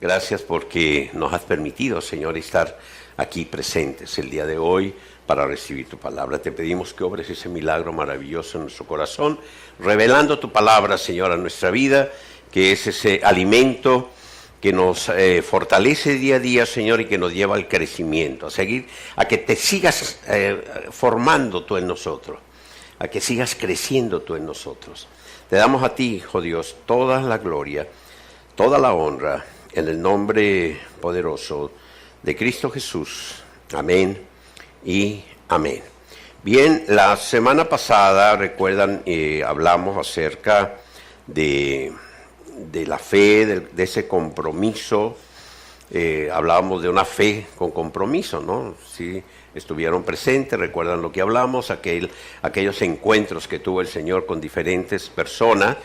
Gracias porque nos has permitido, Señor, estar aquí presentes el día de hoy para recibir tu palabra. Te pedimos que obres ese milagro maravilloso en nuestro corazón, revelando tu palabra, Señor, a nuestra vida, que es ese alimento que nos fortalece día a día, Señor, y que nos lleva al crecimiento, a que te sigas formando tú en nosotros, a que sigas creciendo tú en nosotros. Te damos a ti, Hijo Dios, toda la gloria, toda la honra, en el nombre poderoso de Cristo Jesús. Amén y amén. Bien, la semana pasada, recuerdan, hablamos acerca de la fe, de ese compromiso. Hablábamos de una fe con compromiso, ¿no? Sí, estuvieron presentes, recuerdan lo que hablamos, aquellos encuentros que tuvo el Señor con diferentes personas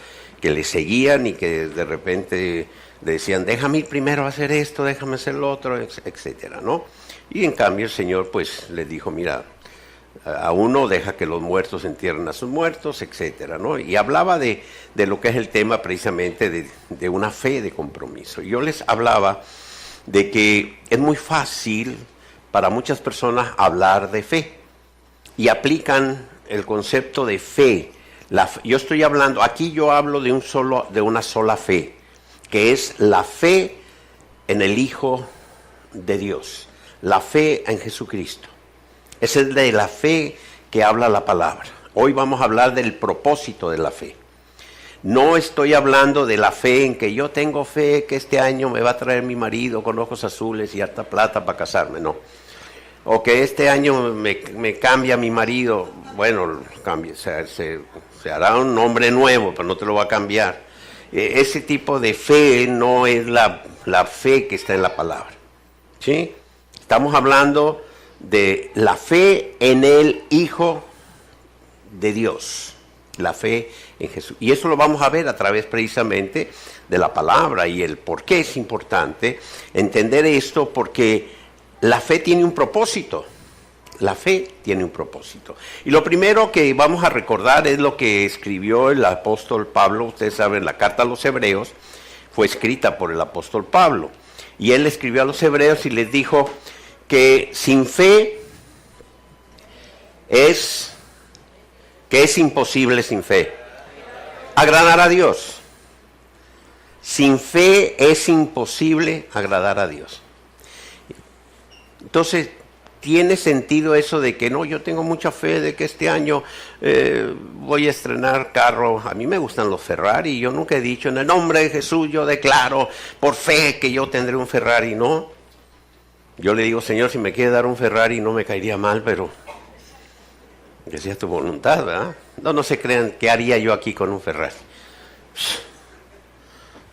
que le seguían y que de repente le decían, déjame ir primero a hacer esto, déjame hacer lo otro, etcétera, ¿no? Y en cambio el Señor pues les dijo, mira, a uno deja que los muertos entierren a sus muertos, etcétera, ¿no? Y hablaba de lo que es el tema precisamente de una fe de compromiso. Yo les hablaba de que es muy fácil para muchas personas hablar de fe y aplican el concepto de fe. Yo estoy hablando, aquí yo hablo de una sola fe, que es la fe en el Hijo de Dios, la fe en Jesucristo. Es el de la fe que habla la palabra. Hoy vamos a hablar del propósito de la fe. No estoy hablando de la fe en que yo tengo fe que este año me va a traer mi marido con ojos azules y harta plata para casarme, no. O que este año me cambia mi marido, bueno, se hará un nombre nuevo, pero no te lo va a cambiar. Ese tipo de fe no es la fe que está en la palabra, ¿sí? Estamos hablando de la fe en el Hijo de Dios, la fe en Jesús. Y eso lo vamos a ver a través precisamente de la palabra y el por qué es importante entender esto, porque la fe tiene un propósito. La fe tiene un propósito. Y lo primero que vamos a recordar es lo que escribió el apóstol Pablo. Ustedes saben, la carta a los Hebreos fue escrita por el apóstol Pablo. Y él escribió a los Hebreos y les dijo que sin fe es imposible sin fe. Agradar a Dios. Sin fe es imposible agradar a Dios. Entonces, ¿tiene sentido eso de que no, yo tengo mucha fe de que este año voy a estrenar carro? A mí me gustan los Ferrari, yo nunca he dicho, en el nombre de Jesús yo declaro por fe que yo tendré un Ferrari, no. Yo le digo, Señor, si me quiere dar un Ferrari no me caería mal, pero que sea tu voluntad, ¿verdad? No se crean, ¿qué haría yo aquí con un Ferrari?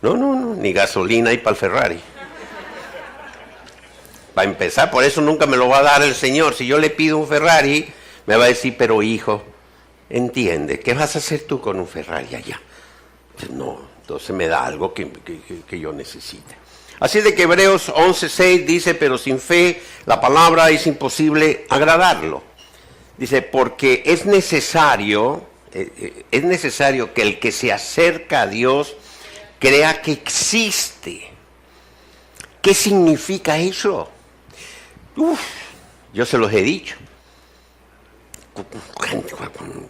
No, ni gasolina hay para el Ferrari. Para empezar, por eso nunca me lo va a dar el Señor. Si yo le pido un Ferrari, me va a decir, pero hijo, entiende, ¿qué vas a hacer tú con un Ferrari allá? Pues no, entonces me da algo que yo necesite. Así de que Hebreos 11:6 dice, pero sin fe la palabra es imposible agradarlo. Dice, porque es necesario que el que se acerca a Dios crea que existe. ¿Qué significa eso? Yo se los he dicho.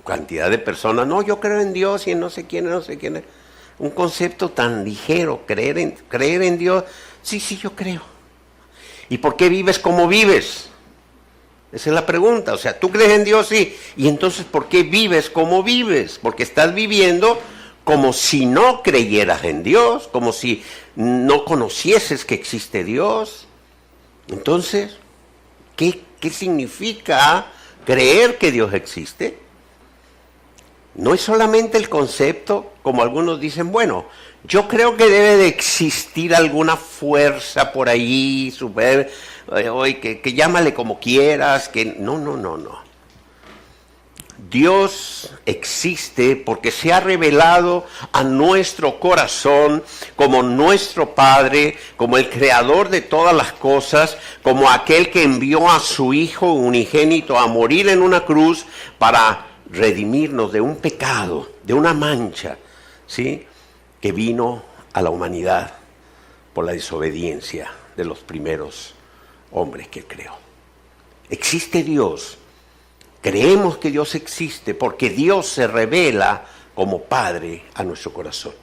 Cantidad de personas, no, yo creo en Dios y en no sé quién. Un concepto tan ligero, creer en Dios. Sí, yo creo. ¿Y por qué vives como vives? Esa es la pregunta. O sea, tú crees en Dios, sí. ¿Y entonces por qué vives como vives? Porque estás viviendo como si no creyeras en Dios, como si no conocieses que existe Dios. Entonces, ¿qué significa creer que Dios existe? No es solamente el concepto, como algunos dicen, bueno, yo creo que debe de existir alguna fuerza por ahí, que llámale como quieras, que no. Dios existe porque se ha revelado a nuestro corazón como nuestro Padre, como el creador de todas las cosas, como aquel que envió a su Hijo unigénito a morir en una cruz para redimirnos de un pecado, de una mancha, ¿sí?, que vino a la humanidad por la desobediencia de los primeros hombres que creó. Existe Dios. Creemos que Dios existe porque Dios se revela como Padre a nuestro corazón.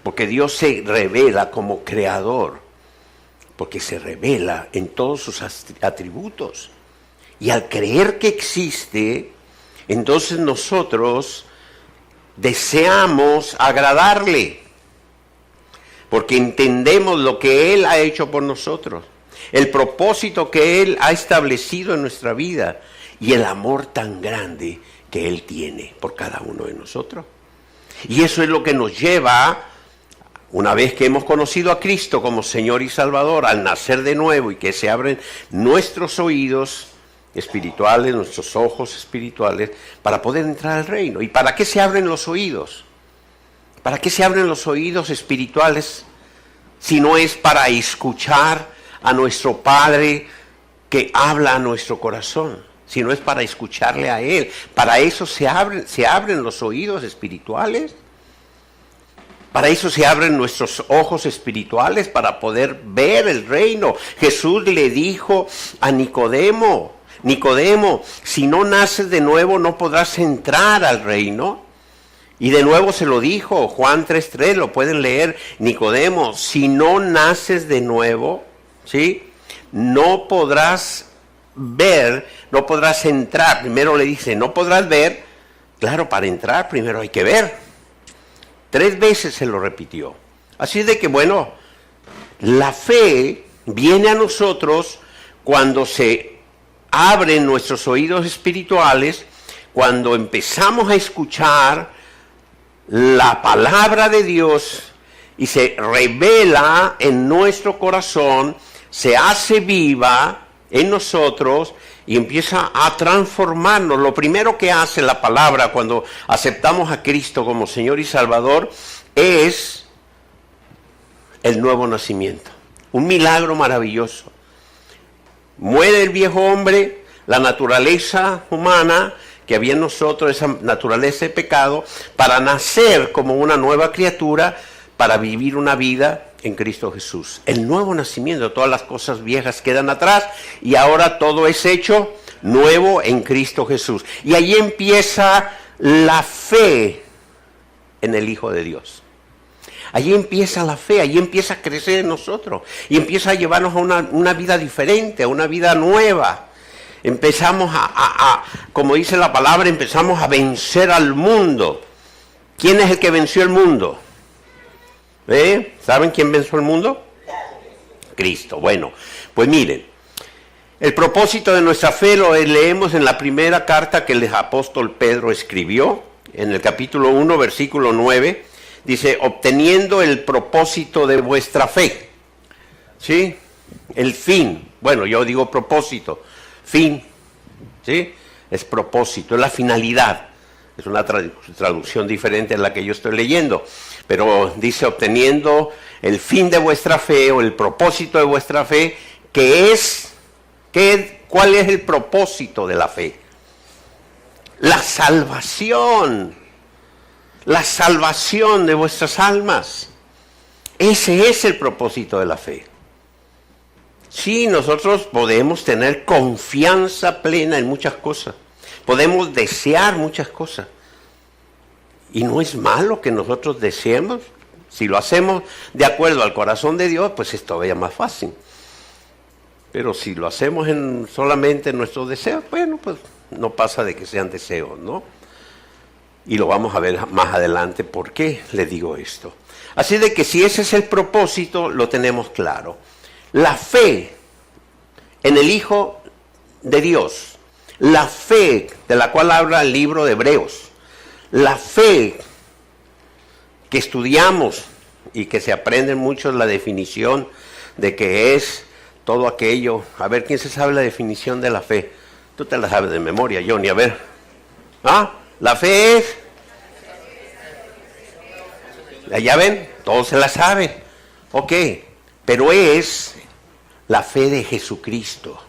Porque Dios se revela como Creador. Porque se revela en todos sus atributos. Y al creer que existe, entonces nosotros deseamos agradarle. Porque entendemos lo que Él ha hecho por nosotros. El propósito que Él ha establecido en nuestra vida. Y el amor tan grande que Él tiene por cada uno de nosotros. Y eso es lo que nos lleva, una vez que hemos conocido a Cristo como Señor y Salvador, al nacer de nuevo y que se abren nuestros oídos espirituales, nuestros ojos espirituales, para poder entrar al reino. ¿Y para qué se abren los oídos? ¿Para qué se abren los oídos espirituales si no es para escuchar a nuestro Padre que habla a nuestro corazón? Si no es para escucharle a Él. Para eso se abren los oídos espirituales. Para eso se abren nuestros ojos espirituales, para poder ver el reino. Jesús le dijo a Nicodemo, Nicodemo, si no naces de nuevo no podrás entrar al reino. Y de nuevo se lo dijo, Juan 3:3, lo pueden leer, Nicodemo, si no naces de nuevo, ¿sí? No podrás ver, no podrás entrar. Primero le dice, no podrás ver. Claro, para entrar primero hay que ver. 3 veces se lo repitió. Así de que bueno, la fe viene a nosotros cuando se abren nuestros oídos espirituales, cuando empezamos a escuchar la palabra de Dios y se revela en nuestro corazón, se hace viva en nosotros y empieza a transformarnos. Lo primero que hace la palabra cuando aceptamos a Cristo como Señor y Salvador es el nuevo nacimiento. Un milagro maravilloso. Muere el viejo hombre, la naturaleza humana que había en nosotros, esa naturaleza de pecado, para nacer como una nueva criatura, para vivir una vida en Cristo Jesús. El nuevo nacimiento, todas las cosas viejas quedan atrás y ahora todo es hecho nuevo en Cristo Jesús. Y ahí empieza la fe en el Hijo de Dios. Allí empieza la fe, allí empieza a crecer en nosotros y empieza a llevarnos a una vida diferente, a una vida nueva. Empezamos como dice la palabra, empezamos a vencer al mundo. ¿Quién es el que venció el mundo? ¿Saben quién venció el mundo? Cristo. Bueno, pues miren, el propósito de nuestra fe lo leemos en la primera carta que el apóstol Pedro escribió, en el capítulo 1, versículo 9, dice, obteniendo el propósito de vuestra fe. ¿Sí? El fin. Bueno, yo digo propósito. Fin. ¿Sí? Es propósito, es la finalidad. Es una traducción diferente a la que yo estoy leyendo. Pero dice, obteniendo el fin de vuestra fe o el propósito de vuestra fe, ¿cuál es el propósito de la fe? La salvación de vuestras almas. Ese es el propósito de la fe. Sí, nosotros podemos tener confianza plena en muchas cosas. Podemos desear muchas cosas. Y no es malo que nosotros deseemos. Si lo hacemos de acuerdo al corazón de Dios, pues es todavía más fácil. Pero si lo hacemos solamente en nuestros deseos, bueno, pues no pasa de que sean deseos, ¿no? Y lo vamos a ver más adelante por qué le digo esto. Así de que si ese es el propósito, lo tenemos claro. La fe en el Hijo de Dios, la fe de la cual habla el libro de Hebreos, la fe que estudiamos y que se aprende mucho la definición de que es todo aquello. A ver, ¿quién se sabe la definición de la fe? Tú te la sabes de memoria, Johnny, a ver. La fe es... ¿Ya ven? Todos se la saben. Ok, pero es la fe de Jesucristo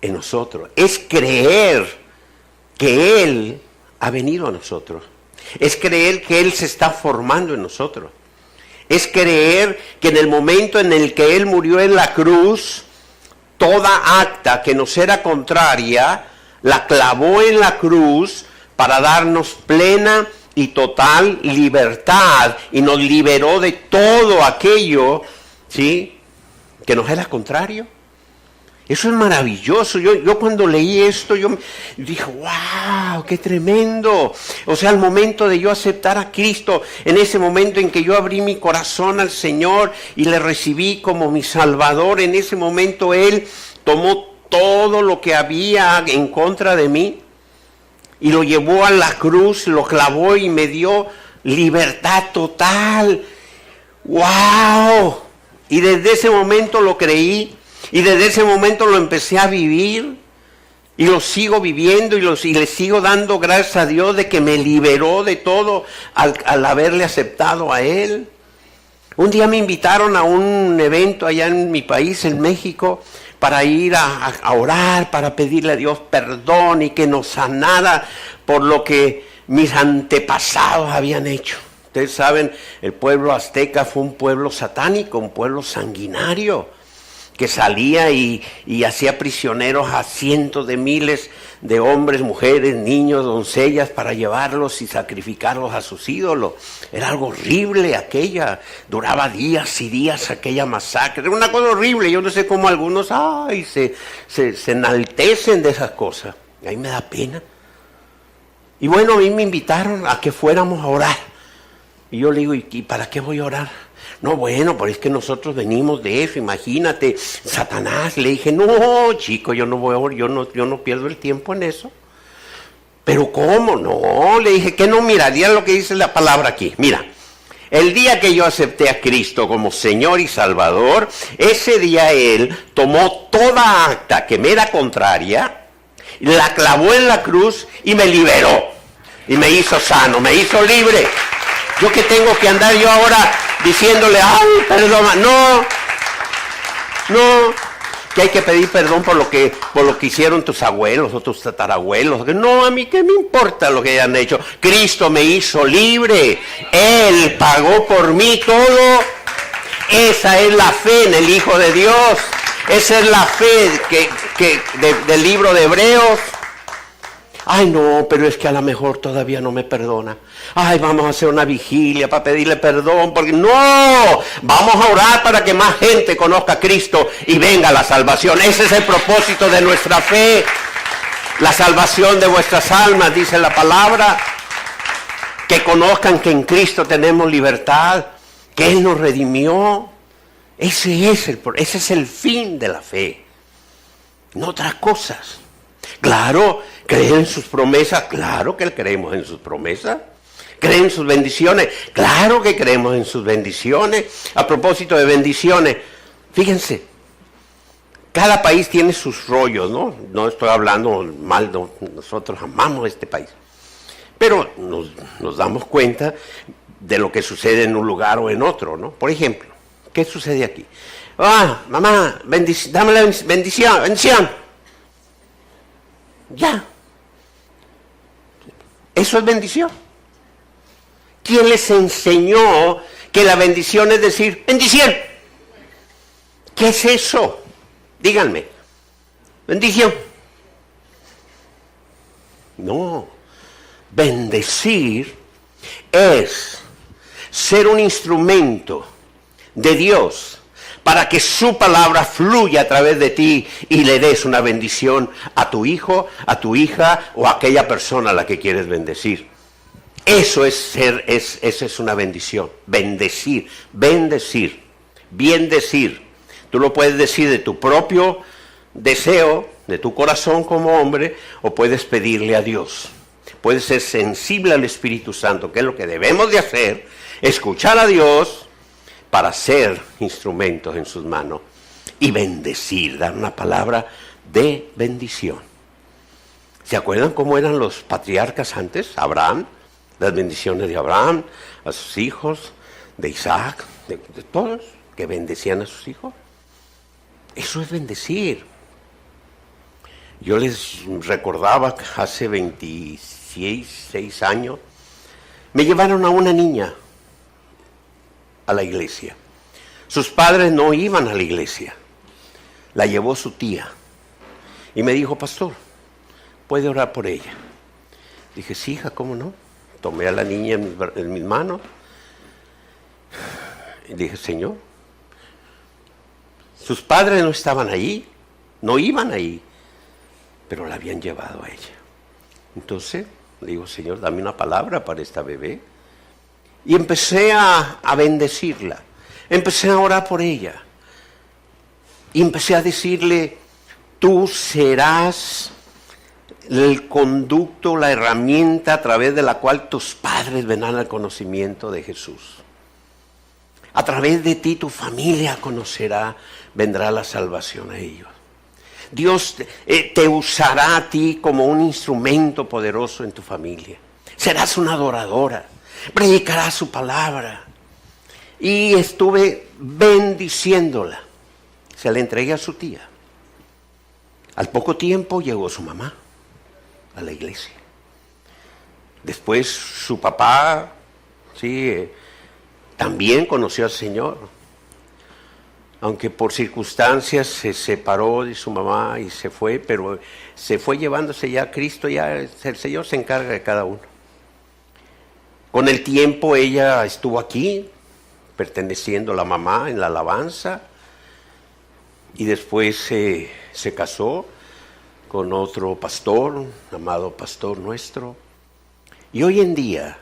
en nosotros. Es creer que Él ha venido a nosotros. Es creer que Él se está formando en nosotros. Es creer que en el momento en el que Él murió en la cruz, toda acta que nos era contraria, la clavó en la cruz para darnos plena y total libertad, y nos liberó de todo aquello, ¿sí?, que nos era contrario. Eso es maravilloso. Yo cuando leí esto, yo dije, wow, qué tremendo. O sea, al momento de yo aceptar a Cristo, en ese momento en que yo abrí mi corazón al Señor y le recibí como mi Salvador, en ese momento Él tomó todo lo que había en contra de mí y lo llevó a la cruz, lo clavó y me dio libertad total. ¡Wow! Y desde ese momento lo creí, y desde ese momento lo empecé a vivir, y lo sigo viviendo, y le sigo dando gracias a Dios de que me liberó de todo al haberle aceptado a Él. Un día me invitaron a un evento allá en mi país, en México, para ir a orar, para pedirle a Dios perdón y que nos sanara por lo que mis antepasados habían hecho. Ustedes saben, el pueblo azteca fue un pueblo satánico, un pueblo sanguinario, que salía y hacía prisioneros a cientos de miles de hombres, mujeres, niños, doncellas, para llevarlos y sacrificarlos a sus ídolos. Era algo horrible aquella, duraba días y días aquella masacre, era una cosa horrible. Yo no sé cómo algunos se enaltecen de esas cosas, a mí me da pena. Y bueno, a mí me invitaron a que fuéramos a orar, y yo le digo, ¿y para qué voy a orar? No, bueno, pero es que nosotros venimos de eso, imagínate, Satanás. Le dije, no, chico, yo no pierdo el tiempo en eso. ¿Pero cómo? No, le dije, que no, mira lo que dice la palabra aquí. Mira, el día que yo acepté a Cristo como Señor y Salvador, ese día Él tomó toda acta que me era contraria, la clavó en la cruz y me liberó. Y me hizo sano, me hizo libre. Yo que tengo que andar yo ahora diciéndole, ay, perdona, no, que hay que pedir perdón por lo que hicieron tus abuelos o tus tatarabuelos. No, a mí qué me importa lo que hayan hecho. Cristo me hizo libre, Él pagó por mí todo. Esa es la fe en el Hijo de Dios, esa es la fe del libro de Hebreos. Ay, no, pero es que a lo mejor todavía no me perdona. Ay, vamos a hacer una vigilia para pedirle perdón, porque no, vamos a orar para que más gente conozca a Cristo y venga la salvación. Ese es el propósito de nuestra fe, la salvación de vuestras almas, dice la palabra. Que conozcan que en Cristo tenemos libertad, que Él nos redimió. Ese es el fin de la fe, no otras cosas. Claro, creen en sus promesas, claro que creemos en sus promesas. ¿Creen en sus bendiciones? Claro que creemos en sus bendiciones. A propósito de bendiciones, fíjense, cada país tiene sus rollos, ¿no? No estoy hablando mal, nosotros amamos este país. Pero nos damos cuenta de lo que sucede en un lugar o en otro, ¿no? Por ejemplo, ¿qué sucede aquí? Ah, mamá, dame la bendición. Ya. Eso es bendición. ¿Quién les enseñó que la bendición es decir bendición? ¿Qué es eso? Díganme. Bendición. No. Bendecir es ser un instrumento de Dios para que su palabra fluya a través de ti y le des una bendición a tu hijo, a tu hija o a aquella persona a la que quieres bendecir. Eso es una bendición. Bendecir, bien decir. Tú lo puedes decir de tu propio deseo, de tu corazón como hombre, o puedes pedirle a Dios. Puedes ser sensible al Espíritu Santo, que es lo que debemos de hacer, escuchar a Dios, para ser instrumentos en sus manos y bendecir, dar una palabra de bendición. ¿Se acuerdan cómo eran los patriarcas antes? Abraham, las bendiciones de Abraham, a sus hijos, de Isaac, de todos, que bendecían a sus hijos. Eso es bendecir. Yo les recordaba que hace 26 años, me llevaron a una niña, a la iglesia. Sus padres no iban a la iglesia. La llevó su tía. Y me dijo, pastor, ¿puede orar por ella? Dije, sí, hija, ¿cómo no? Tomé a la niña en mis manos. Y dije, Señor, sus padres no estaban allí, no iban allí, pero la habían llevado a ella. Entonces, le digo, Señor, dame una palabra para esta bebé. Y empecé a bendecirla. Empecé a orar por ella. Y empecé a decirle, tú serás el conducto, la herramienta a través de la cual tus padres vendrán al conocimiento de Jesús. A través de ti tu familia conocerá, vendrá la salvación a ellos. Dios te usará a ti como un instrumento poderoso en tu familia. Serás una adoradora, predicarás su palabra. Y estuve bendiciéndola. Se la entregué a su tía. Al poco tiempo llegó su mamá a la iglesia. Después su papá, sí, también conoció al Señor. Aunque por circunstancias se separó de su mamá y se fue, pero se fue llevándose ya a Cristo, ya el Señor se encarga de cada uno. Con el tiempo ella estuvo aquí, perteneciendo a la mamá en la alabanza, y después se casó con otro pastor, un amado pastor nuestro. Y hoy en día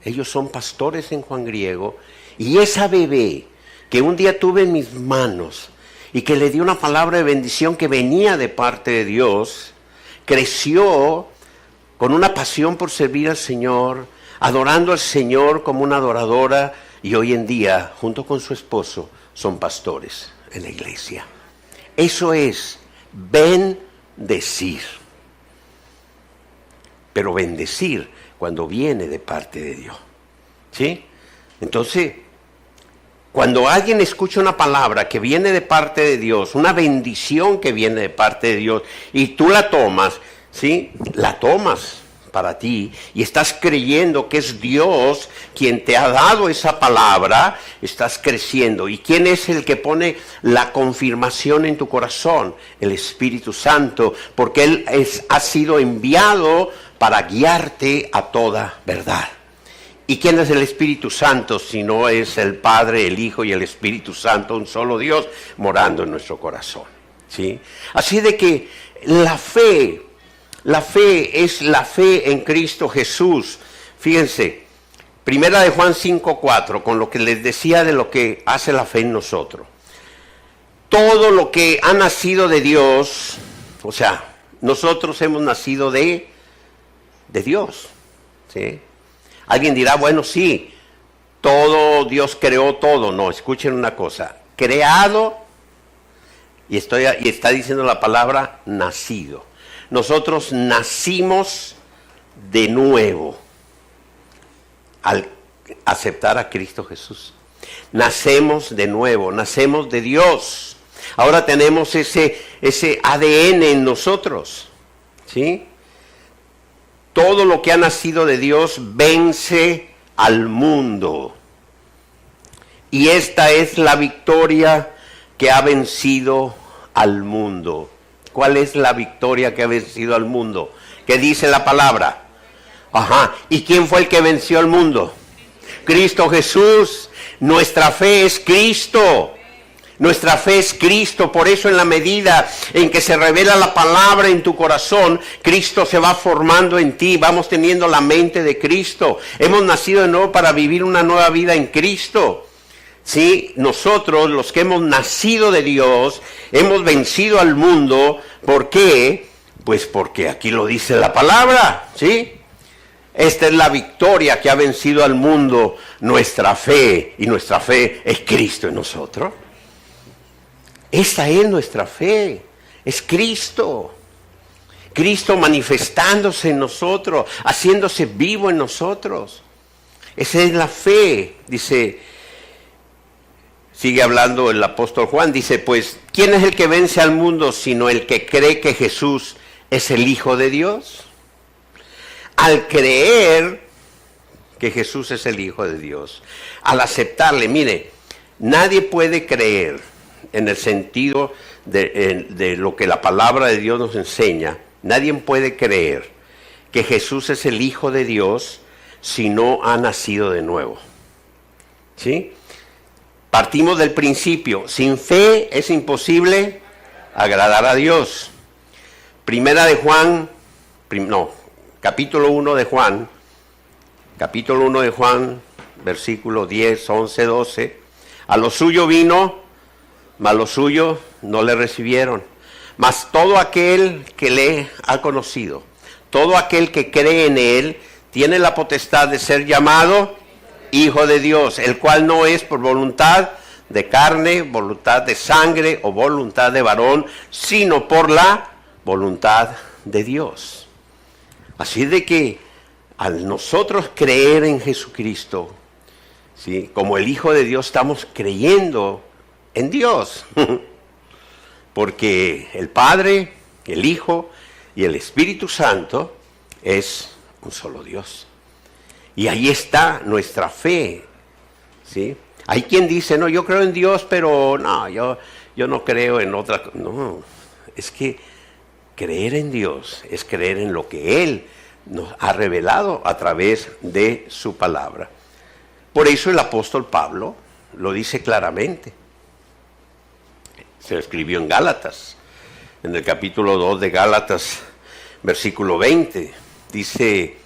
ellos son pastores en Juan Griego, y esa bebé que un día tuve en mis manos y que le di una palabra de bendición que venía de parte de Dios, creció con una pasión por servir al Señor, adorando al Señor como una adoradora, y hoy en día, junto con su esposo, son pastores en la iglesia. Eso es bendecir. Pero bendecir cuando viene de parte de Dios. ¿Sí? Entonces, cuando alguien escucha una palabra que viene de parte de Dios, una bendición que viene de parte de Dios, y tú la tomas, ¿sí? La tomas para ti y estás creyendo que es Dios quien te ha dado esa palabra, estás creciendo. ¿Y quién es el que pone la confirmación en tu corazón? El Espíritu Santo, porque Él ha sido enviado para guiarte a toda verdad. ¿Y quién es el Espíritu Santo si no es el Padre, el Hijo y el Espíritu Santo, un solo Dios morando en nuestro corazón? ¿Sí? Así de que la fe es la fe en Cristo Jesús. Fíjense, primera de Juan 5:4, con lo que les decía de lo que hace la fe en nosotros. Todo lo que ha nacido de Dios, o sea, nosotros hemos nacido de Dios, ¿sí? Alguien dirá, bueno, sí, todo, Dios creó todo. No, escuchen una cosa, creado, y está diciendo la palabra nacido. Nosotros nacimos de nuevo al aceptar a Cristo Jesús. Nacemos de nuevo, nacemos de Dios. Ahora tenemos ese ADN en nosotros, ¿sí? Todo lo que ha nacido de Dios vence al mundo. Y esta es la victoria que ha vencido al mundo. ¿Cuál es la victoria que ha vencido al mundo? ¿Qué dice la palabra? Ajá. ¿Y quién fue el que venció al mundo? Cristo Jesús. Nuestra fe es Cristo. Nuestra fe es Cristo. Por eso en la medida en que se revela la palabra en tu corazón, Cristo se va formando en ti. Vamos teniendo la mente de Cristo. Hemos nacido de nuevo para vivir una nueva vida en Cristo. Sí, nosotros, los que hemos nacido de Dios, hemos vencido al mundo. ¿Por qué? Pues porque aquí lo dice la palabra, ¿sí? Esta es la victoria que ha vencido al mundo, nuestra fe, y nuestra fe es Cristo en nosotros. Esta es nuestra fe, es Cristo. Cristo manifestándose en nosotros, haciéndose vivo en nosotros. Esa es la fe, dice. Sigue hablando el apóstol Juan, dice, pues, ¿quién es el que vence al mundo sino el que cree que Jesús es el Hijo de Dios? Al creer que Jesús es el Hijo de Dios, al aceptarle, mire, nadie puede creer en el sentido de lo que la palabra de Dios nos enseña, nadie puede creer que Jesús es el Hijo de Dios si no ha nacido de nuevo. ¿Sí? Partimos del principio, sin fe es imposible agradar a Dios. Capítulo 1 de Juan, versículo 10, 11, 12. A lo suyo vino, mas los suyos no le recibieron. Mas todo aquel que le ha conocido, todo aquel que cree en él, tiene la potestad de ser llamado Hijo de Dios, el cual no es por voluntad de carne, voluntad de sangre o voluntad de varón, sino por la voluntad de Dios. Así de que al nosotros creer en Jesucristo, ¿sí?, como el Hijo de Dios, estamos creyendo en Dios. Porque el Padre, el Hijo y el Espíritu Santo es un solo Dios. Y ahí está nuestra fe, ¿sí? Hay quien dice, no, yo creo en Dios, pero no, yo no creo en otra cosa. No, es que creer en Dios es creer en lo que Él nos ha revelado a través de su palabra. Por eso el apóstol Pablo lo dice claramente. Se lo escribió en Gálatas, en el capítulo 2 de Gálatas, versículo 20. Dice,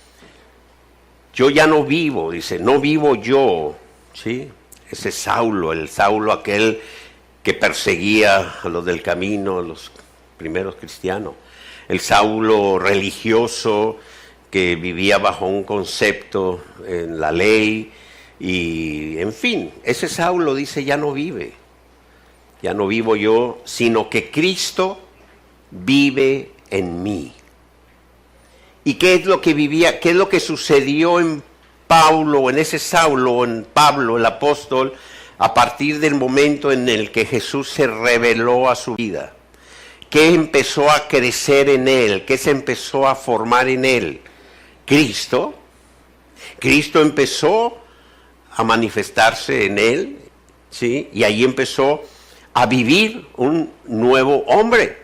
yo ya no vivo, dice, no vivo yo, ¿sí? Ese Saulo, el Saulo aquel que perseguía a los del camino, a los primeros cristianos. El Saulo religioso que vivía bajo un concepto en la ley y, en fin, ese Saulo dice, ya no vive. Ya no vivo yo, sino que Cristo vive en mí. ¿Y qué es lo que vivía? ¿Qué es lo que sucedió en Pablo, en ese Saulo, en Pablo, el apóstol, a partir del momento en el que Jesús se reveló a su vida? ¿Qué empezó a crecer en él? ¿Qué se empezó a formar en él? Cristo. Cristo empezó a manifestarse en él, ¿sí? Y ahí empezó a vivir un nuevo hombre,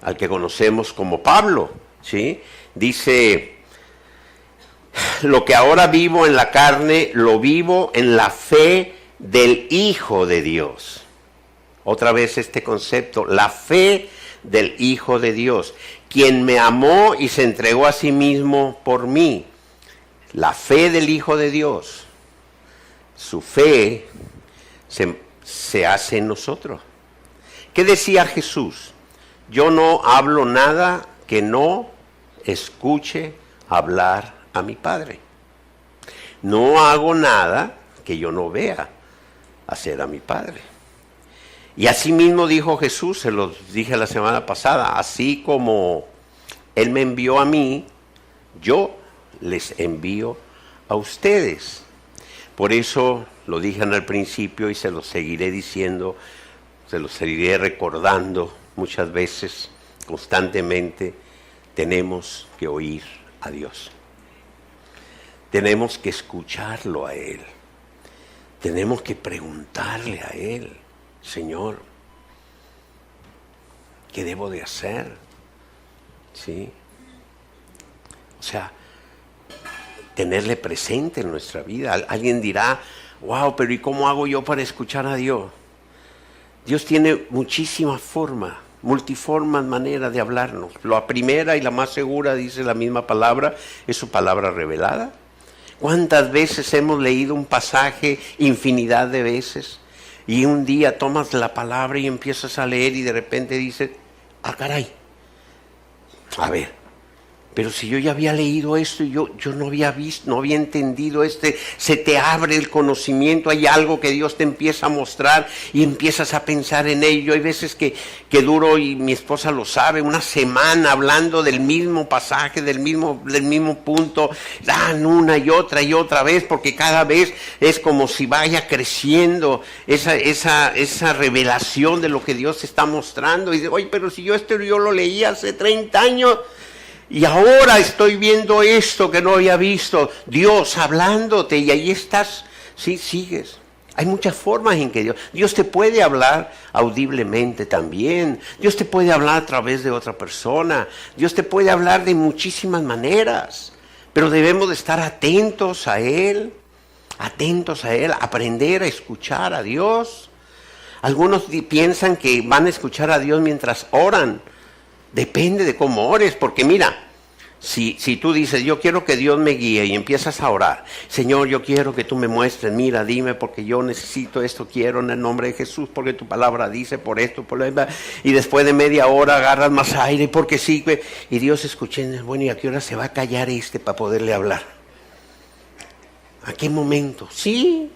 al que conocemos como Pablo, ¿sí? Dice, lo que ahora vivo en la carne, lo vivo en la fe del Hijo de Dios. Otra vez este concepto, la fe del Hijo de Dios, quien me amó y se entregó a sí mismo por mí. La fe del Hijo de Dios, su fe se hace en nosotros. ¿Qué decía Jesús? Yo no hablo nada que no escuche hablar a mi Padre. No hago nada que yo no vea hacer a mi Padre. Y así mismo dijo Jesús, se los dije la semana pasada, así como Él me envió a mí, yo les envío a ustedes. Por eso lo dije en el principio y se lo seguiré diciendo, se lo seguiré recordando muchas veces, constantemente. Tenemos que oír a Dios. Tenemos que escucharlo a Él. Tenemos que preguntarle a Él, Señor, ¿qué debo de hacer? ¿Sí? O sea, tenerle presente en nuestra vida. Alguien dirá, wow, pero ¿y cómo hago yo para escuchar a Dios? Dios tiene muchísimas formas, multiformes maneras de hablarnos. La primera y la más segura, dice la misma palabra, es su palabra revelada. ¿Cuántas veces hemos leído un pasaje? Infinidad de veces. Y un día tomas la palabra y empiezas a leer y de repente dices, ah, caray, a ver, pero si yo ya había leído esto y yo no había visto, no había entendido se te abre el conocimiento, hay algo que Dios te empieza a mostrar y empiezas a pensar en ello. Hay veces que duro, y mi esposa lo sabe, una semana hablando del mismo pasaje, del mismo punto, dan una y otra vez, porque cada vez es como si vaya creciendo esa revelación de lo que Dios está mostrando. Y dice, oye, pero si yo lo leí hace 30 años, Y ahora estoy viendo esto que no había visto. Dios hablándote y ahí estás. Sí, sigues. Hay muchas formas en que Dios te puede hablar audiblemente también. Dios te puede hablar a través de otra persona. Dios te puede hablar de muchísimas maneras. Pero debemos de estar atentos a Él. Atentos a Él. Aprender a escuchar a Dios. Algunos piensan que van a escuchar a Dios mientras oran. Depende de cómo ores, porque mira, si tú dices, yo quiero que Dios me guíe y empiezas a orar, Señor, yo quiero que tú me muestres, mira, dime, porque yo necesito esto, quiero en el nombre de Jesús, porque tu palabra dice por esto, por lo demás, y después de media hora agarras más aire, porque sí, y Dios escuché, bueno, ¿y a qué hora se va a callar para poderle hablar? ¿A qué momento? Sí.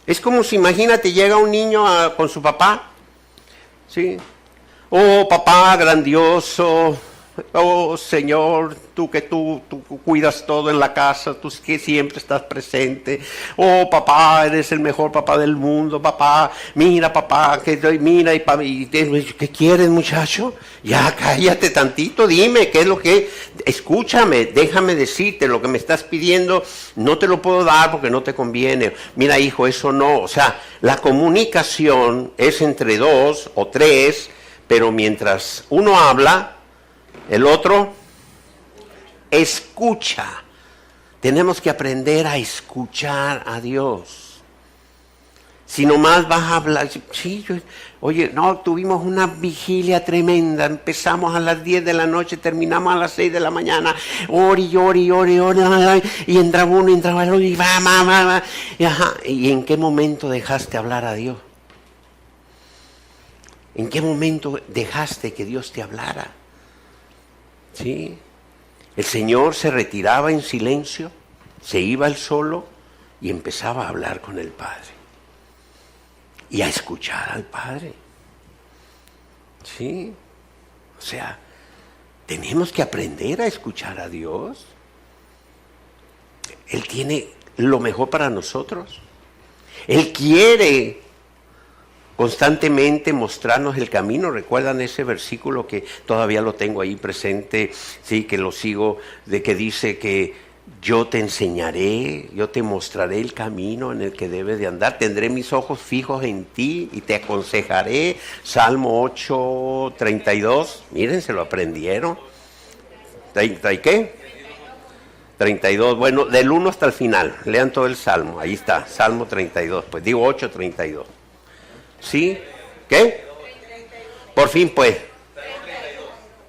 Es como si, imagínate, llega un niño con su papá, ¿sí? Oh, papá grandioso, oh, Señor, tú cuidas todo en la casa, tú que siempre estás presente. Oh, papá, eres el mejor papá del mundo, papá. Mira, papá, mira, ¿qué quieres, muchacho? Ya, cállate tantito, dime, ¿qué es lo que? Escúchame, déjame decirte, lo que me estás pidiendo no te lo puedo dar porque no te conviene. Mira, hijo, eso no. O sea, la comunicación es entre dos o tres, pero mientras uno habla, el otro escucha. Tenemos que aprender a escuchar a Dios. Si nomás vas a hablar, sí, oye, no, tuvimos una vigilia tremenda, empezamos a las 10 de la noche, terminamos a las 6 de la mañana, ori, y entraba uno, entraba el otro, y va, ¿y en qué momento dejaste hablar a Dios? ¿En qué momento dejaste que Dios te hablara? ¿Sí? El Señor se retiraba en silencio, se iba él solo y empezaba a hablar con el Padre. Y a escuchar al Padre. ¿Sí? O sea, tenemos que aprender a escuchar a Dios. Él tiene lo mejor para nosotros. Él quiere constantemente mostrarnos el camino. ¿Recuerdan ese versículo que todavía lo tengo ahí presente? Sí, que lo sigo, de que dice que yo te enseñaré, yo te mostraré el camino en el que debes de andar. Tendré mis ojos fijos en ti y te aconsejaré. Salmo 8:32. Miren, se lo aprendieron. ¿30 y qué? 32. Bueno, del 1 hasta el final. Lean todo el Salmo. Ahí está, Salmo 32. Pues digo 8:32. ¿Sí? ¿Qué? Por fin, pues.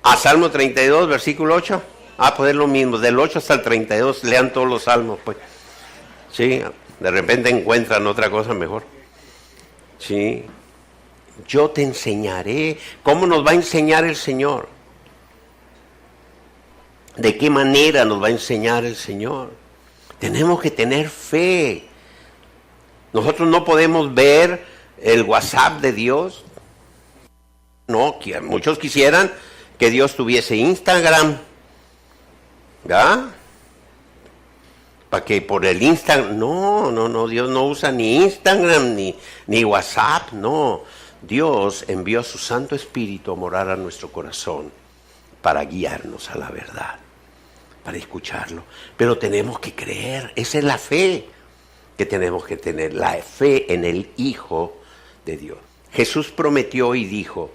A Salmo 32, versículo 8. Pues es lo mismo. Del 8 hasta el 32, lean todos los salmos, pues. Sí, de repente encuentran otra cosa mejor. Sí. Yo te enseñaré. ¿Cómo nos va a enseñar el Señor? ¿De qué manera nos va a enseñar el Señor? Tenemos que tener fe. Nosotros no podemos ver el WhatsApp de Dios. No, muchos quisieran que Dios tuviese Instagram. ¿Ya? Para que por el Instagram, no, Dios no usa ni Instagram ni WhatsApp, no. Dios envió a su Santo Espíritu a morar a nuestro corazón para guiarnos a la verdad, para escucharlo. Pero tenemos que creer, esa es la fe que tenemos que tener, la fe en el Hijo de Dios. Jesús prometió y dijo,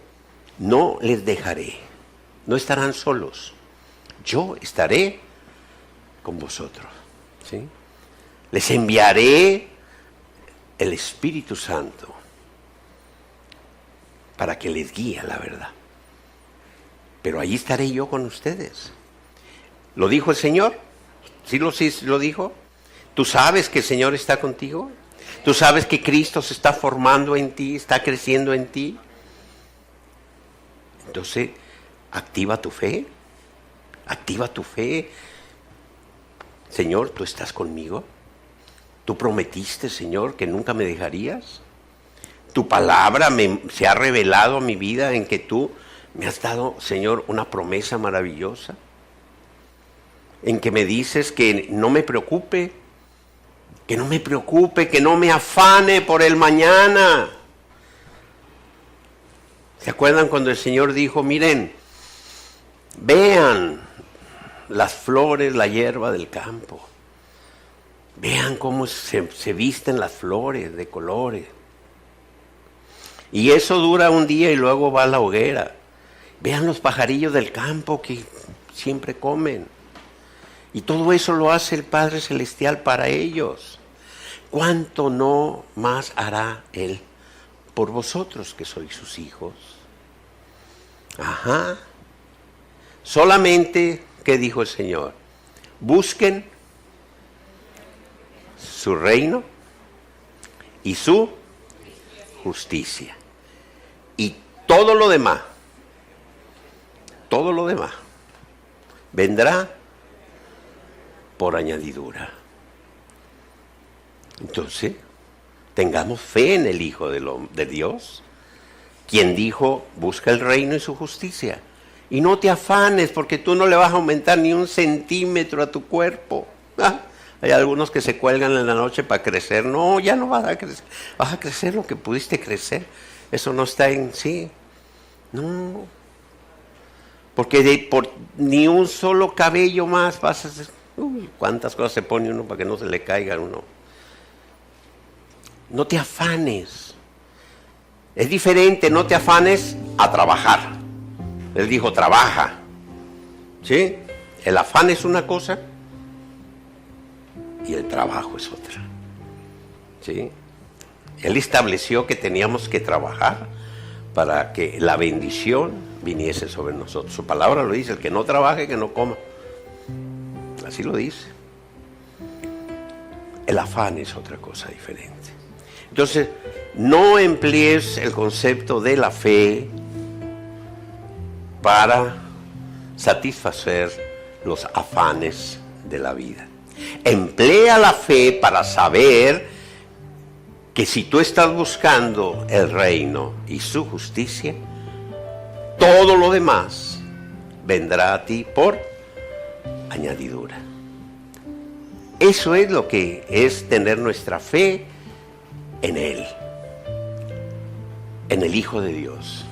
no les dejaré, no estarán solos, yo estaré con vosotros, ¿sí? Les enviaré el Espíritu Santo para que les guíe a la verdad. Pero allí estaré yo con ustedes. ¿Lo dijo el Señor? ¿Sí lo dijo? ¿Tú sabes que el Señor está contigo? ¿Tú sabes que Cristo se está formando en ti, está creciendo en ti? Entonces, activa tu fe. Activa tu fe. Señor, ¿tú estás conmigo? ¿Tú prometiste, Señor, que nunca me dejarías? Tu palabra se ha revelado a mi vida en que tú me has dado, Señor, una promesa maravillosa. En que me dices que no me preocupe, que no me afane por el mañana. ¿Se acuerdan cuando el Señor dijo, miren, Vean las flores, la hierba del campo. Vean cómo se visten las flores de colores. Y eso dura un día y luego va a la hoguera. Vean los pajarillos del campo que siempre comen. Y todo eso lo hace el Padre Celestial para ellos. ¿Cuánto no más hará Él por vosotros que sois sus hijos? Ajá. Solamente, ¿qué dijo el Señor? Busquen su reino y su justicia. Y todo lo demás vendrá por añadidura. Entonces, tengamos fe en el Hijo de Dios, quien dijo, busca el reino y su justicia. Y no te afanes, porque tú no le vas a aumentar ni 1 centímetro a tu cuerpo. Hay algunos que se cuelgan en la noche para crecer. No, ya no vas a crecer. Vas a crecer lo que pudiste crecer. Eso no está en sí. No. Porque por ni un solo cabello más vas a hacer. Uy, cuántas cosas se pone uno para que no se le caiga a uno. No te afanes. Es diferente, no te afanes a trabajar. Él dijo, trabaja. ¿Sí? El afán es una cosa y el trabajo es otra. ¿Sí? Él estableció que teníamos que trabajar para que la bendición viniese sobre nosotros. Su palabra lo dice, el que no trabaje, que no coma. Así lo dice. El afán es otra cosa diferente. Entonces, no emplees el concepto de la fe para satisfacer los afanes de la vida. Emplea la fe para saber que si tú estás buscando el reino y su justicia, todo lo demás vendrá a ti por añadidura. Eso es lo que es tener nuestra fe en Él, en el Hijo de Dios,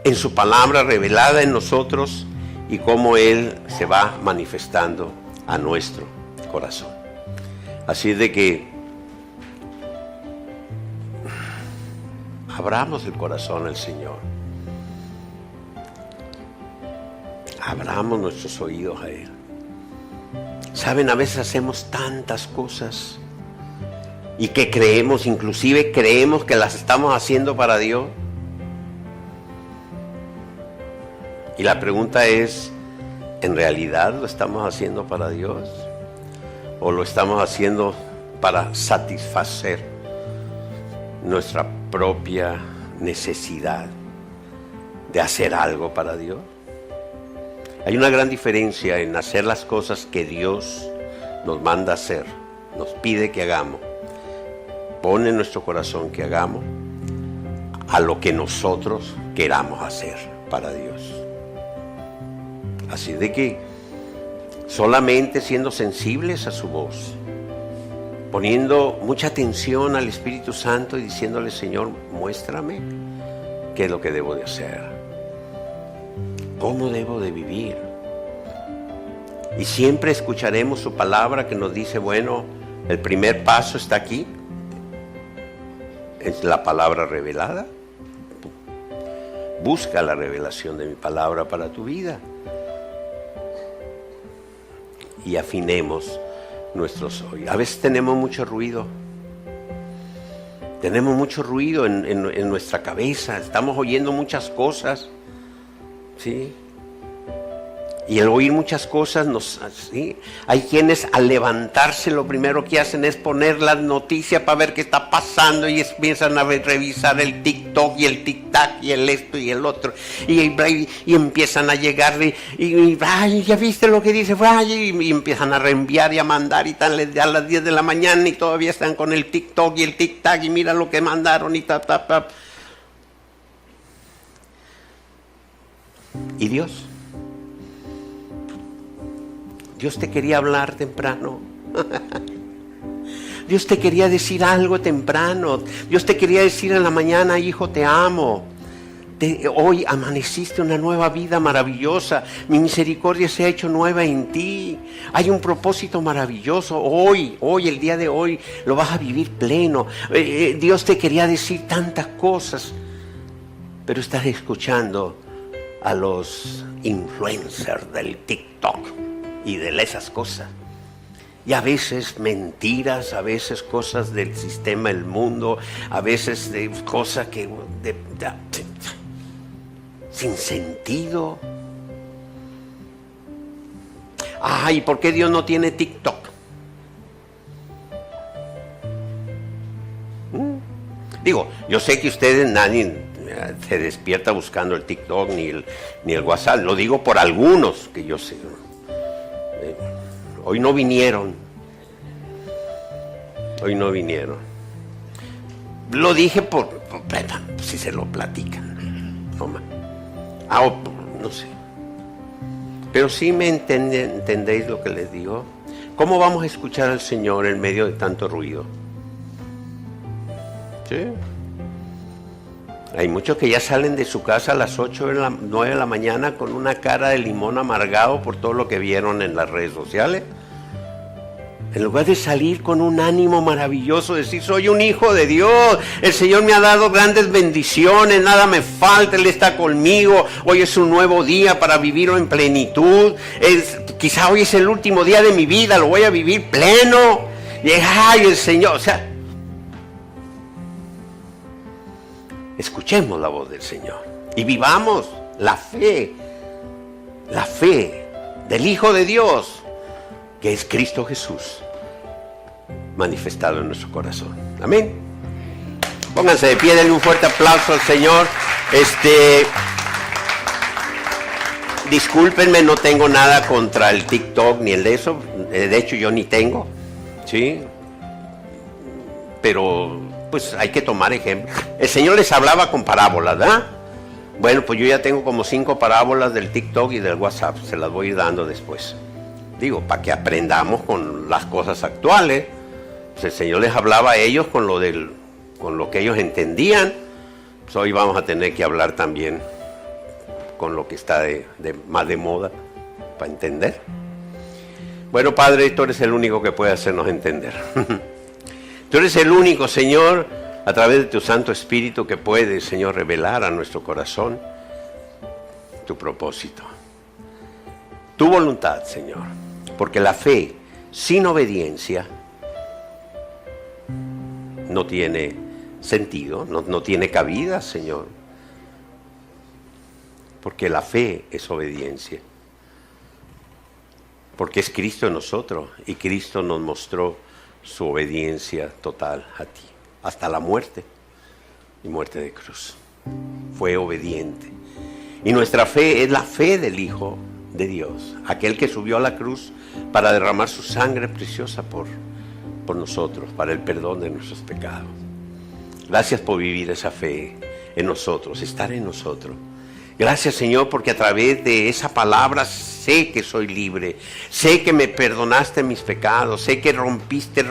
en su palabra revelada en nosotros y cómo Él se va manifestando a nuestro corazón. Así de que abramos el corazón al Señor. Abramos nuestros oídos a Él. Saben, a veces hacemos tantas cosas y que creemos, inclusive creemos que las estamos haciendo para Dios. Y la pregunta es, ¿en realidad lo estamos haciendo para Dios? ¿O lo estamos haciendo para satisfacer nuestra propia necesidad de hacer algo para Dios? Hay una gran diferencia en hacer las cosas que Dios nos manda hacer, nos pide que hagamos, pone en nuestro corazón que hagamos, a lo que nosotros queramos hacer para Dios. Así de que solamente siendo sensibles a su voz, poniendo mucha atención al Espíritu Santo y diciéndole, Señor, muéstrame qué es lo que debo de hacer, cómo debo de vivir. Y siempre escucharemos su palabra que nos dice, bueno, el primer paso está aquí, es la palabra revelada. Busca la revelación de mi palabra para tu vida. Y afinemos nuestros oídos. A veces tenemos mucho ruido. Tenemos mucho ruido en nuestra cabeza. Estamos oyendo muchas cosas. ¿Sí? Y el oír muchas cosas ¿sí? Hay quienes al levantarse lo primero que hacen es poner las noticias para ver qué está pasando y empiezan a revisar el TikTok y el tic-tac y el esto y el otro y empiezan a llegar y ay, ya viste lo que dice, y empiezan a reenviar y a mandar y tal, a las 10 de la mañana y todavía están con el TikTok y el tic-tac y mira lo que mandaron y ta. ¿Y Dios? Dios te quería hablar temprano. Dios te quería decir algo temprano. Dios te quería decir en la mañana, hijo, te amo. Hoy amaneciste una nueva vida maravillosa. Mi misericordia se ha hecho nueva en ti. Hay un propósito maravilloso. Hoy, el día de hoy, lo vas a vivir pleno. Dios te quería decir tantas cosas, pero estás escuchando a los influencers del TikTok y de esas cosas. Y a veces mentiras, a veces cosas del sistema, el mundo, a veces de cosas que sin sentido. Ay, ¿por qué Dios no tiene TikTok? Digo, yo sé que ustedes, nadie se despierta buscando el TikTok ni el WhatsApp. Lo digo por algunos que yo sé. Hoy no vinieron. Lo dije por si se lo platican. No sé. Pero sí me entendéis lo que les digo. ¿Cómo vamos a escuchar al Señor en medio de tanto ruido? ¿Sí? Hay muchos que ya salen de su casa a las 9 de la mañana con una cara de limón amargado por todo lo que vieron en las redes sociales. En lugar de salir con un ánimo maravilloso, decir, soy un hijo de Dios, el Señor me ha dado grandes bendiciones, nada me falta, Él está conmigo, hoy es un nuevo día para vivirlo en plenitud, quizá hoy es el último día de mi vida, lo voy a vivir pleno, y ay, el Señor, o sea, escuchemos la voz del Señor y vivamos la fe del Hijo de Dios, que es Cristo Jesús, manifestado en nuestro corazón. Amén. Pónganse de pie, denle un fuerte aplauso al Señor. Discúlpenme, no tengo nada contra el TikTok ni el de eso. De hecho, yo ni tengo. ¿Sí? Pero, pues, hay que tomar ejemplo. El Señor les hablaba con parábolas, ¿verdad? Bueno, pues yo ya tengo como 5 parábolas del TikTok y del WhatsApp. Se las voy a ir dando después. Digo, para que aprendamos con las cosas actuales. Pues el Señor les hablaba a ellos con lo que ellos entendían. Pues hoy vamos a tener que hablar también con lo que está más de moda para entender. Bueno, Padre, tú eres el único que puede hacernos entender. Tú eres el único, Señor, a través de tu Santo Espíritu, que puede, Señor, revelar a nuestro corazón tu propósito, tu voluntad, Señor. Porque la fe sin obediencia no tiene sentido, no tiene cabida, Señor. Porque la fe es obediencia. Porque es Cristo en nosotros y Cristo nos mostró su obediencia total a ti, hasta la muerte y muerte de cruz. Fue obediente. Y nuestra fe es la fe del Hijo de Dios, aquel que subió a la cruz para derramar su sangre preciosa por nosotros, para el perdón de nuestros pecados. Gracias por vivir esa fe en nosotros, estar en nosotros. Gracias, Señor, porque a través de esa palabra sé que soy libre, sé que me perdonaste mis pecados, sé que rompiste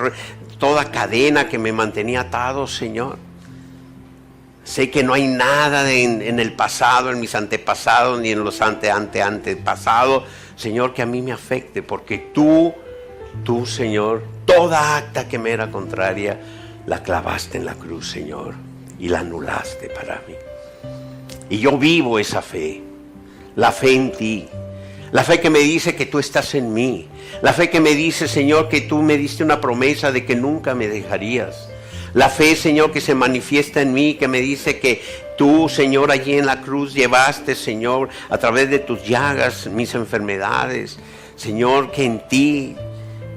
toda cadena que me mantenía atado, Señor. Sé que no hay nada en el pasado, en mis antepasados, ni en los antepasados, Señor, que a mí me afecte, porque tú, Señor, toda acta que me era contraria, la clavaste en la cruz, Señor, y la anulaste para mí. Y yo vivo esa fe, la fe en ti, la fe que me dice que tú estás en mí, la fe que me dice, Señor, que tú me diste una promesa de que nunca me dejarías. La fe, Señor, que se manifiesta en mí, que me dice que tú, Señor, allí en la cruz llevaste, Señor, a través de tus llagas, mis enfermedades. Señor, que en ti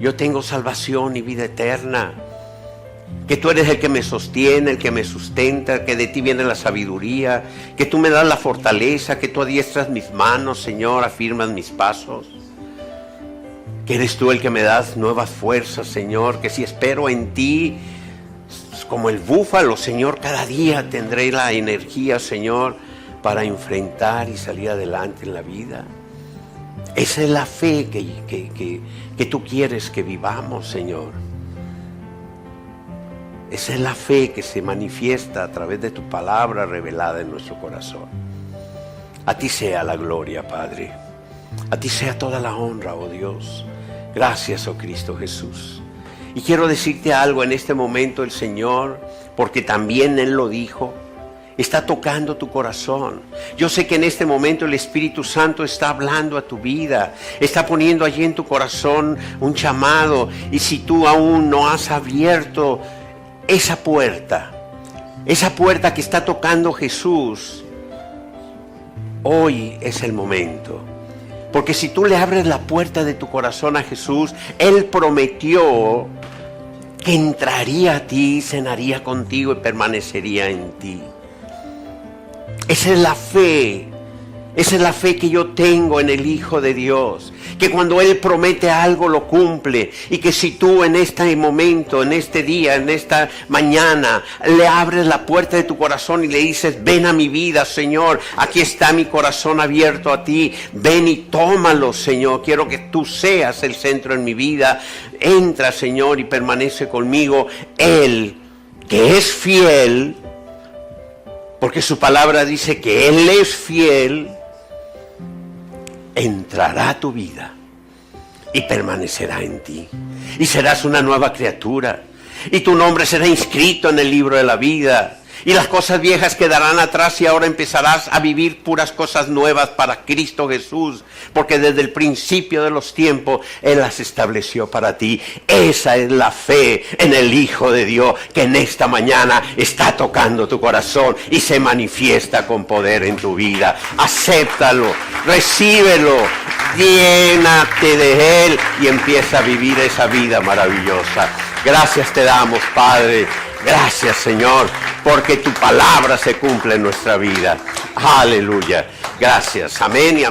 yo tengo salvación y vida eterna. Que tú eres el que me sostiene, el que me sustenta, que de ti viene la sabiduría, que tú me das la fortaleza, que tú adiestras mis manos, Señor, afirmas mis pasos. Que eres tú el que me das nuevas fuerzas, Señor, que si espero en ti, como el búfalo, Señor, cada día tendré la energía, Señor, para enfrentar y salir adelante en la vida. Esa es la fe que tú quieres que vivamos, Señor. Esa es la fe que se manifiesta a través de tu palabra revelada en nuestro corazón. A ti sea la gloria, Padre. A ti sea toda la honra, oh Dios. Gracias, oh Cristo Jesús. Y quiero decirte algo en este momento, el Señor, porque también Él lo dijo, está tocando tu corazón. Yo sé que en este momento el Espíritu Santo está hablando a tu vida, está poniendo allí en tu corazón un llamado. Y si tú aún no has abierto esa puerta que está tocando Jesús, hoy es el momento. Porque si tú le abres la puerta de tu corazón a Jesús, Él prometió que entraría a ti, cenaría contigo y permanecería en ti. Esa es la fe. Esa es la fe que yo tengo en el Hijo de Dios, que cuando Él promete algo lo cumple, y que si tú en este momento, en este día, en esta mañana, le abres la puerta de tu corazón y le dices: ven a mi vida, Señor, aquí está mi corazón abierto a ti, ven y tómalo, Señor, quiero que tú seas el centro en mi vida, entra, Señor, y permanece conmigo. Él, que es fiel, porque su palabra dice que Él es fiel, entrará a tu vida y permanecerá en ti. Y serás una nueva criatura. Y tu nombre será inscrito en el libro de la vida. Y las cosas viejas quedarán atrás y ahora empezarás a vivir puras cosas nuevas para Cristo Jesús. Porque desde el principio de los tiempos Él las estableció para ti. Esa es la fe en el Hijo de Dios que en esta mañana está tocando tu corazón y se manifiesta con poder en tu vida. Acéptalo, recíbelo, llénate de Él y empieza a vivir esa vida maravillosa. Gracias te damos, Padre. Gracias, Señor, porque tu palabra se cumple en nuestra vida. Aleluya. Gracias. Amén y amén.